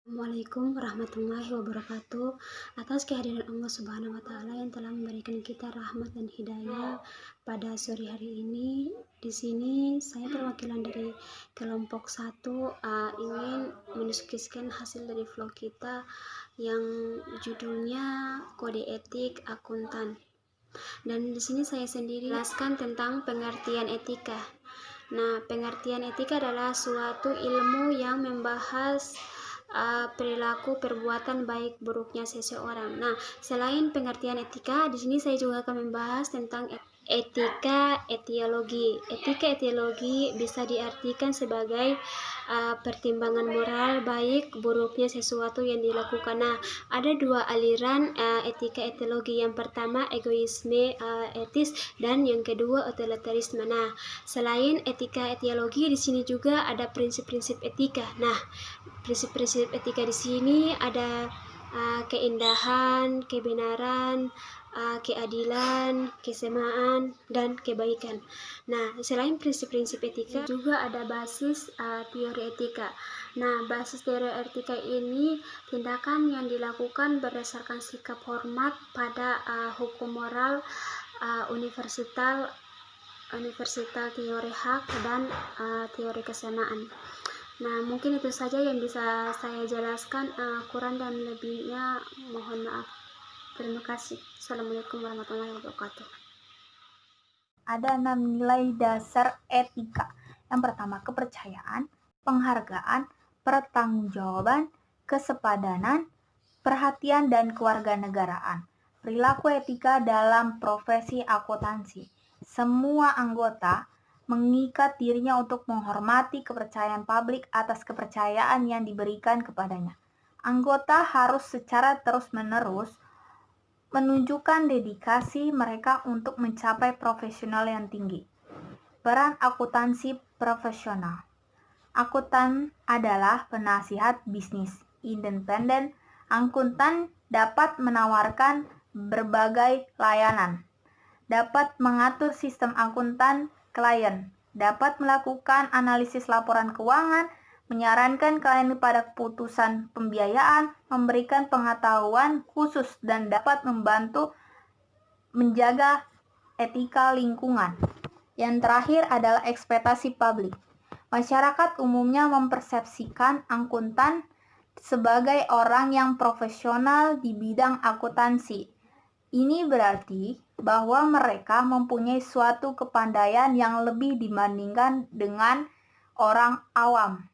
Assalamualaikum warahmatullahi wabarakatuh. Atas kehadiran Allah Subhanahu wa taala yang telah memberikan kita rahmat dan hidayah pada sore hari ini. Di sini saya perwakilan dari kelompok 1 ingin mendiskusikan hasil dari vlog kita yang judulnya Kode Etik Akuntan. Dan di sini saya sendiri jelaskan tentang pengertian etika. Nah, pengertian etika adalah suatu ilmu yang membahas perilaku perbuatan baik buruknya seseorang. Nah, selain pengertian etika, di sini saya juga akan membahas tentang etika etiologi. Etika etiologi bisa diartikan sebagai pertimbangan moral baik buruknya sesuatu yang dilakukan. Nah, ada dua aliran etika etiologi. Yang pertama egoisme etis dan yang kedua otoritarisme. Nah, selain etika etiologi di sini juga ada prinsip-prinsip etika. Nah, prinsip-prinsip etika di sini ada keindahan, kebenaran, keadilan, kesamaan, dan kebaikan. Nah, selain prinsip-prinsip etika, juga ada basis teori etika. Nah, basis teori etika ini tindakan yang dilakukan berdasarkan sikap hormat pada hukum moral universal teori hak dan teori kesamaan. Nah, mungkin itu saja yang bisa saya jelaskan. Kurang dan lebihnya mohon maaf. Terima kasih. Assalamualaikum warahmatullahi wabarakatuh. Ada 6 nilai dasar etika. Yang pertama, kepercayaan, penghargaan, pertanggungjawaban, kesepadanan, perhatian, dan kewarganegaraan. Perilaku etika dalam profesi akuntansi. Semua anggota mengikat dirinya untuk menghormati kepercayaan publik atas kepercayaan yang diberikan kepadanya. Anggota harus secara terus-menerus menunjukkan dedikasi mereka untuk mencapai profesional yang tinggi. Peran akuntansi profesional. Akuntan adalah penasihat bisnis independen. Akuntan dapat menawarkan berbagai layanan, dapat mengatur sistem akuntan klien, dapat melakukan analisis laporan keuangan, menyarankan klien pada keputusan pembiayaan, memberikan pengetahuan khusus, dan dapat membantu menjaga etika lingkungan. Yang terakhir adalah ekspektasi publik. Masyarakat umumnya mempersepsikan akuntan sebagai orang yang profesional di bidang akuntansi. Ini berarti bahwa mereka mempunyai suatu kepandaian yang lebih dibandingkan dengan orang awam.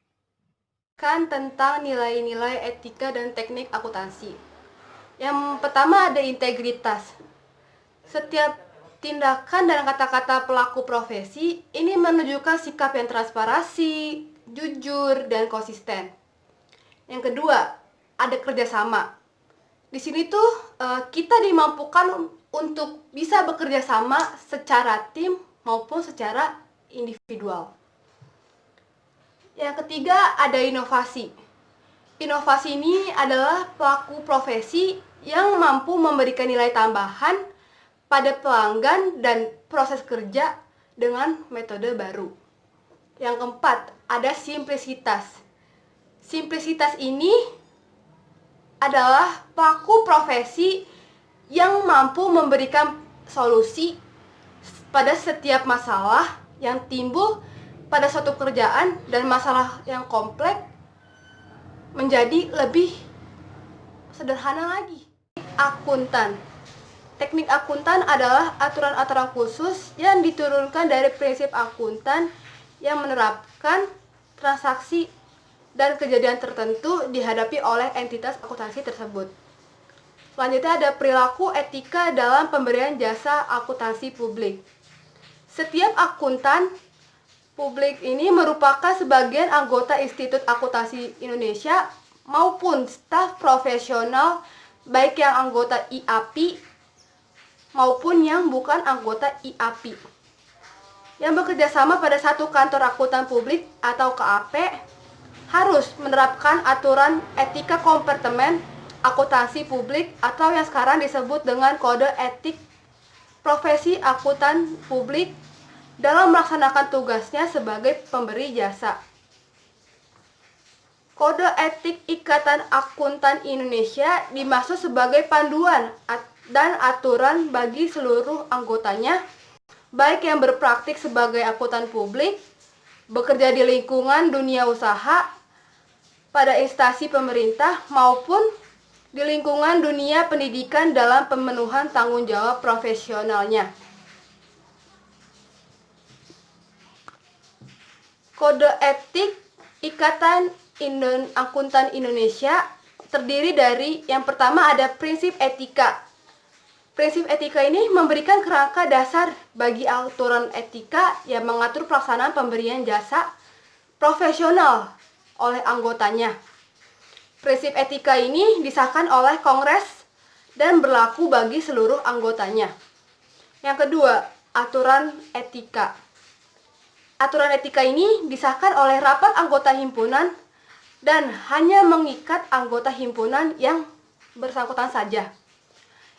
Tentang nilai-nilai etika dan teknik akuntansi. Yang pertama ada integritas. Setiap tindakan dan kata-kata pelaku profesi ini menunjukkan sikap yang transparansi, jujur, dan konsisten. Yang kedua, ada kerjasama. Di sini tuh kita dimampukan untuk bisa bekerja sama secara tim maupun secara individual. Yang ketiga, ada inovasi. Inovasi ini adalah pelaku profesi yang mampu memberikan nilai tambahan pada pelanggan dan proses kerja dengan metode baru. Yang keempat, ada simplisitas. Simplisitas ini adalah pelaku profesi yang mampu memberikan solusi pada setiap masalah yang timbul pada suatu kerjaan dan masalah yang kompleks menjadi lebih sederhana lagi. Akuntan. Teknik akuntan adalah aturan-aturan khusus yang diturunkan dari prinsip akuntan yang menerapkan transaksi dan kejadian tertentu dihadapi oleh entitas akuntansi tersebut. Selanjutnya ada perilaku etika dalam pemberian jasa akuntansi publik. Setiap akuntan publik ini merupakan sebagian anggota Institut Akuntansi Indonesia maupun staf profesional baik yang anggota IAPI maupun yang bukan anggota IAPI yang bekerja sama pada satu kantor akuntan publik atau KAP harus menerapkan aturan etika kompartemen akuntansi publik atau yang sekarang disebut dengan kode etik profesi akuntan publik dalam melaksanakan tugasnya sebagai pemberi jasa. Kode Etik Ikatan Akuntan Indonesia dimaksud sebagai panduan dan aturan bagi seluruh anggotanya, baik yang berpraktik sebagai akuntan publik, bekerja di lingkungan dunia usaha, pada instansi pemerintah, maupun di lingkungan dunia pendidikan dalam pemenuhan tanggung jawab profesionalnya. Kode Etik Ikatan Akuntan Indonesia terdiri dari yang pertama ada prinsip etika. Prinsip etika ini memberikan kerangka dasar bagi aturan etika yang mengatur pelaksanaan pemberian jasa profesional oleh anggotanya. Prinsip etika ini disahkan oleh Kongres dan berlaku bagi seluruh anggotanya. Yang kedua, aturan etika. Aturan etika ini disahkan oleh rapat anggota himpunan dan hanya mengikat anggota himpunan yang bersangkutan saja.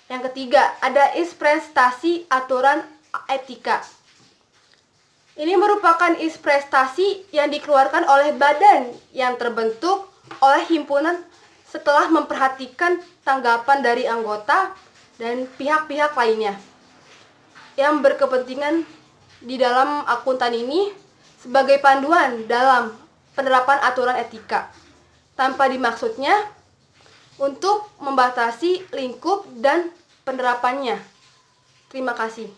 Yang ketiga, ada prestasi aturan etika. Ini merupakan prestasi yang dikeluarkan oleh badan yang terbentuk oleh himpunan setelah memperhatikan tanggapan dari anggota dan pihak-pihak lainnya yang berkepentingan di dalam akuntan ini sebagai panduan dalam penerapan aturan etika, tanpa dimaksudnya untuk membatasi lingkup dan penerapannya. Terima kasih.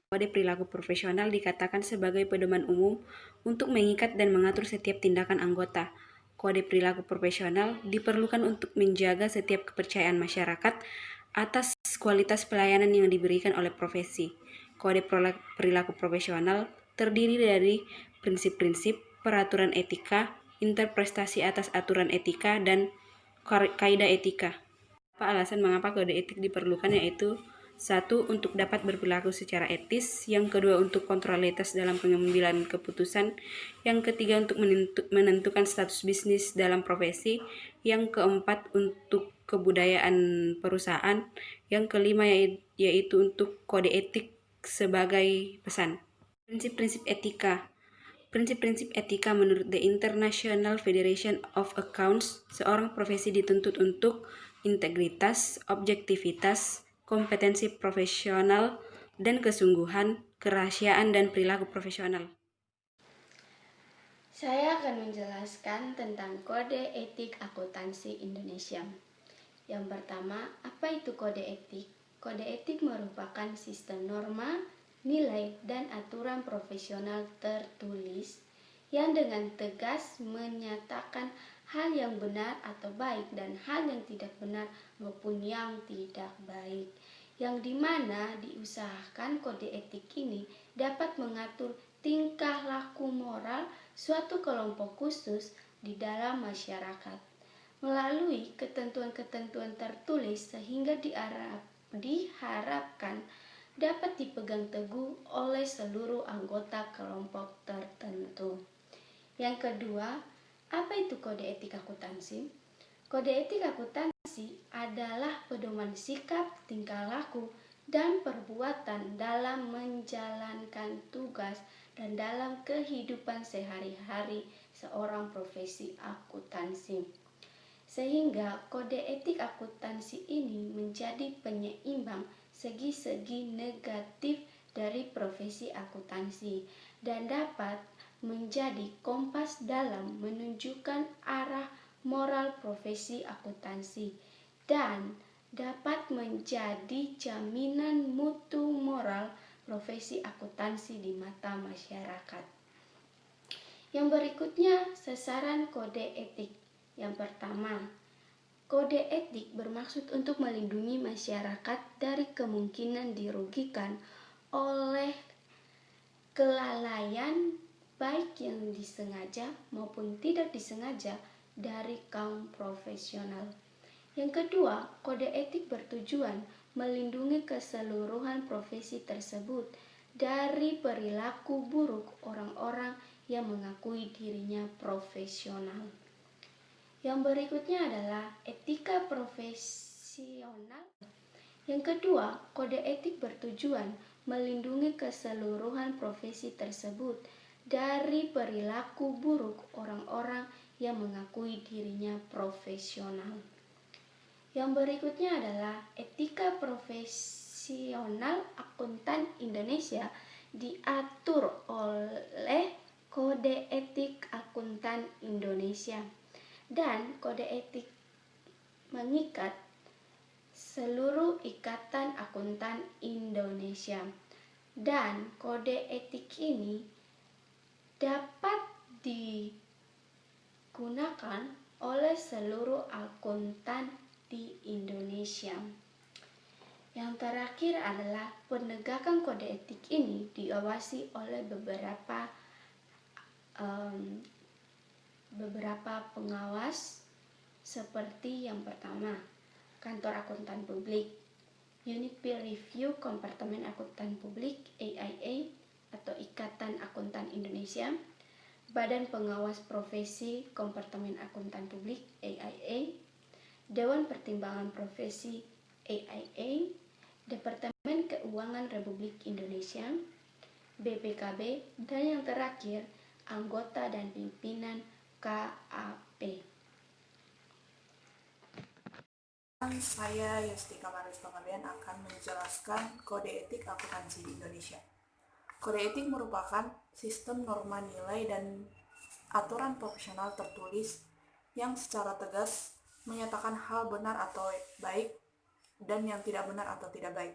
Kode perilaku profesional dikatakan sebagai pedoman umum untuk mengikat dan mengatur setiap tindakan anggota. Kode perilaku profesional diperlukan untuk menjaga setiap kepercayaan masyarakat atas kualitas pelayanan yang diberikan oleh profesi. Kode perilaku profesional terdiri dari prinsip-prinsip, peraturan etika, interpretasi atas aturan etika, dan kaidah etika. Apa alasan mengapa kode etik diperlukan, yaitu 1. Untuk dapat berperilaku secara etis, yang kedua untuk kontrolitas dalam pengambilan keputusan, yang ketiga untuk menentukan status bisnis dalam profesi, yang keempat untuk kebudayaan perusahaan, yang kelima yaitu untuk kode etik sebagai pesan. Prinsip-prinsip etika. Prinsip-prinsip etika menurut The International Federation of Accounts, seorang profesi dituntut untuk integritas, objektivitas, kompetensi profesional, dan kesungguhan, kerahasiaan, dan perilaku profesional. Saya akan menjelaskan tentang Kode Etik Akuntansi Indonesia. Yang pertama, apa itu kode etik? Kode etik merupakan sistem norma, nilai, dan aturan profesional tertulis yang dengan tegas menyatakan hal yang benar atau baik dan hal yang tidak benar maupun yang tidak baik, yang dimana diusahakan kode etik ini dapat mengatur tingkah laku moral suatu kelompok khusus di dalam masyarakat melalui ketentuan-ketentuan tertulis sehingga diharapkan dapat dipegang teguh oleh seluruh anggota kelompok tertentu. Yang kedua, apa itu kode etik akuntansi? Kode etik akuntansi adalah pedoman sikap, tingkah laku, dan perbuatan dalam menjalankan tugas dan dalam kehidupan sehari-hari seorang profesi akuntansi. Sehingga kode etik akuntansi ini menjadi penyeimbang segi-segi negatif dari profesi akuntansi dan dapat menjadi kompas dalam menunjukkan arah moral profesi akuntansi dan dapat menjadi jaminan mutu moral profesi akuntansi di mata masyarakat. Yang berikutnya, sasaran kode etik. Yang pertama, kode etik bermaksud untuk melindungi masyarakat dari kemungkinan dirugikan oleh kelalaian baik yang disengaja maupun tidak disengaja dari kaum profesional. Yang kedua, kode etik bertujuan melindungi keseluruhan profesi tersebut dari perilaku buruk orang-orang yang mengakui dirinya profesional. Yang berikutnya adalah etika profesional. Yang kedua, kode etik bertujuan melindungi keseluruhan profesi tersebut dari perilaku buruk orang-orang yang mengakui dirinya profesional. Yang berikutnya adalah etika profesional akuntan Indonesia diatur oleh Kode Etik Akuntan Indonesia, dan kode etik mengikat seluruh ikatan akuntan Indonesia, dan kode etik ini dapat digunakan oleh seluruh akuntan di Indonesia. Yang terakhir adalah penegakan kode etik ini diawasi oleh beberapa pengawas, seperti yang pertama, Kantor Akuntan Publik, Unit Peer Review Kompartemen Akuntan Publik AIA atau Ikatan Akuntan Indonesia, Badan Pengawas Profesi Kompartemen Akuntan Publik AIA, Dewan Pertimbangan Profesi AIA, Departemen Keuangan Republik Indonesia, BPKB, dan yang terakhir, anggota dan pimpinan KAP. Saya Yustika Maris Panggabean akan menjelaskan Kode Etik Akuntansi di Indonesia. Kode etik merupakan sistem norma nilai dan aturan profesional tertulis yang secara tegas menyatakan hal benar atau baik dan yang tidak benar atau tidak baik.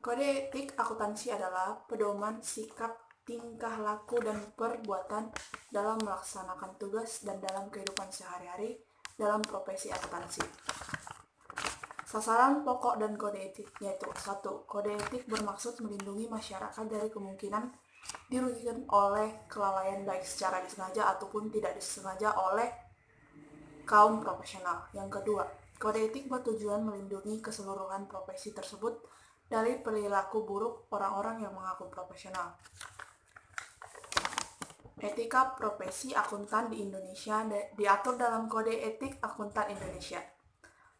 Kode etik akuntansi adalah pedoman sikap, tingkah laku, dan perbuatan dalam melaksanakan tugas dan dalam kehidupan sehari-hari dalam profesi akuntansi. Sasaran pokok dan kode etik yaitu 1. Kode etik bermaksud melindungi masyarakat dari kemungkinan dirugikan oleh kelalaian baik secara disengaja ataupun tidak disengaja oleh kaum profesional. Yang kedua, kode etik bertujuan melindungi keseluruhan profesi tersebut dari perilaku buruk orang-orang yang mengaku profesional. Etika profesi akuntan di Indonesia diatur dalam Kode Etik Akuntan Indonesia.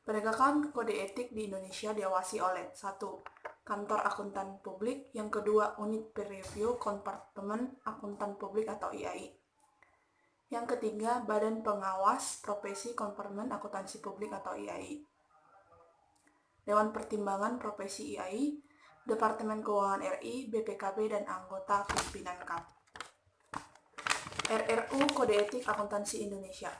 Penegakan kode etik di Indonesia diawasi oleh 1. Kantor Akuntan Publik, yang kedua Unit Peer Review Kompartemen Akuntan Publik atau IAI. Yang ketiga, Badan Pengawas Profesi Kompartemen Akuntansi Publik atau IAI. Dewan Pertimbangan Profesi IAI, Departemen Keuangan RI, BPKB, dan anggota pimpinan KAP. RRU Kode Etik Akuntansi Indonesia.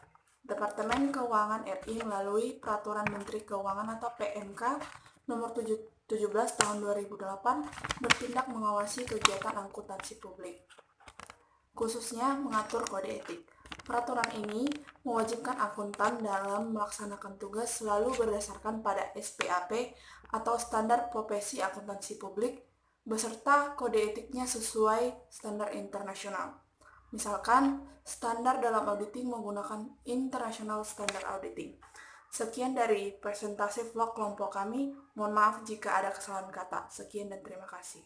Departemen Keuangan RI melalui Peraturan Menteri Keuangan atau PMK nomor 17 tahun 2008 bertindak mengawasi kegiatan akuntansi publik, khususnya mengatur kode etik. Peraturan ini mewajibkan akuntan dalam melaksanakan tugas selalu berdasarkan pada SPAP atau Standar Profesi Akuntansi Publik beserta kode etiknya sesuai standar internasional. Misalkan, standar dalam auditing menggunakan International Standard Auditing. Sekian dari presentasi vlog kelompok kami. Mohon maaf jika ada kesalahan kata. Sekian dan terima kasih.